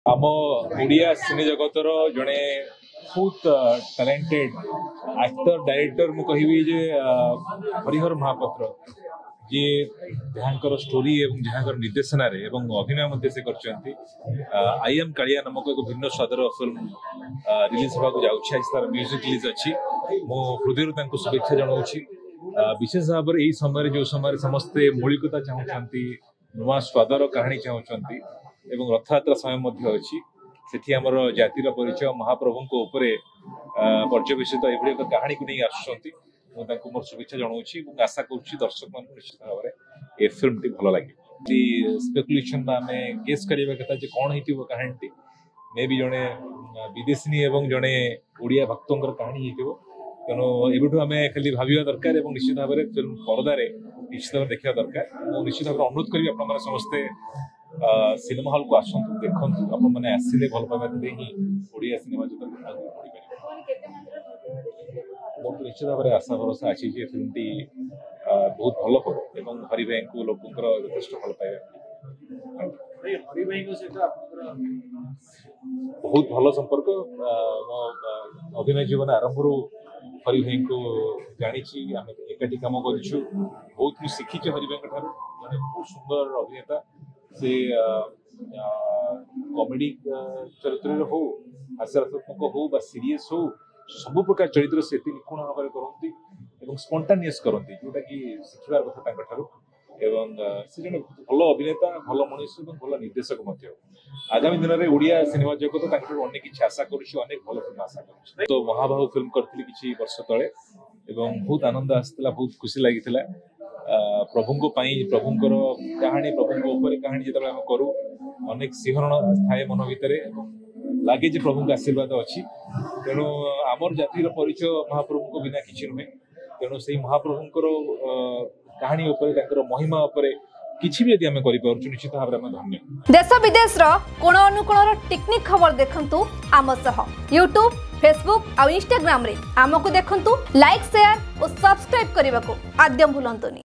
आम ओडिया सिने जगतर जड़े बहुत टैलेंटेड एक्टर डायरेक्टर मु कहबी जे हरिहर महापात्र जी जहाँकर स्टोरी एवं जहाँकर निर्देशना रे एवं अभिनय मध्य से करछंती आई एम कालिया नामक एक भिन्न स्वादर फिल्म रिलीज होगा जाउछि आज तार म्यूजिक रिलीज अछि मो हृदय तांको शुभेच्छा जणाउछि विशेष भाव में यही समय जो समय समस्ते मौलिकता चाहूँगी नुआ स्वादर कहानी चाहूँगी एवं रथयात्रा समय अच्छी सेठी आमर जातिर परिचय महाप्रभु पर्यवेसित ये कहानी को नहीं आसुँच मोर शुभेच्छा जनाऊँगी आशा करुँच दर्शक मान निश्चित भाव में ए फिल्म टी भल लगे स्पेकुलेशन आम गेस करवा कथा कौन हो कहानी मे भी जड़े विदेशी एवं जड़े ओडिया भक्तर कहानी हो तेणु एबुठू आम खाली भाविया दरकार और निश्चित भाव में फिल्म पर्दार निश्चित भाव देखा दरकार और निश्चित भाव अनुरोध करी आप समस्ते सिनेमा हॉल को आसतु देखु आपने आसिले भल पाइबा देले ही ओडिया सिनेमा जो पढ़ी मोर तो निश्चित भाव में आशा भरोसा अच्छी जे फिल्म टी बहुत भल हो एवं हरि भाई को लोकंर यथेष भल पाइबा बहुत भल संपर्क अभिनय जीवन आरंभ हरि भाई को जानी आम एकाठी कम कर बहुत मुझे शिखी हरि भाई जड़े बहुत सुंदर अभिनेता से कॉमेडी चरित्र हो हास्यात्मक हो सीरीयस हो सब प्रकार चरित्र से निपुण भाव करती स्पॉन्टानियस करती जोटा कि शिखबार कथा एवं से जन भल अभिनेता भल मनुष्य भल निर्देशक आगामी दिन में ओडिया सिनेमा जगत अनेक किसी आशा करेक भल फिल्म आशा कर तो महाबाहु फिल्म करी किसी वर्ष तले बहुत आनंद आसाला बहुत खुशी लगी प्रभु प्रभुंर कहानी प्रभु कहानी जो आम करूँ अनेक सिंहरण थाए मन भितर लगे प्रभु का आशीर्वाद अच्छी तेणु आमर जातिर परिचय महाप्रभु बिना किसी नुहे तेणु से महाप्रभुंर कहानी महिमा किसी भी आम कर निश्चित भाव में धन्य देश विदेश कोण अनुकोण टेक्निक खबर देखंतु आम सह यूट्यूब फेसबुक और इंस्टाग्राम रे आमको देखंतु लाइक शेयर और सब्सक्राइब करने को आद्यम भूलंतुनी।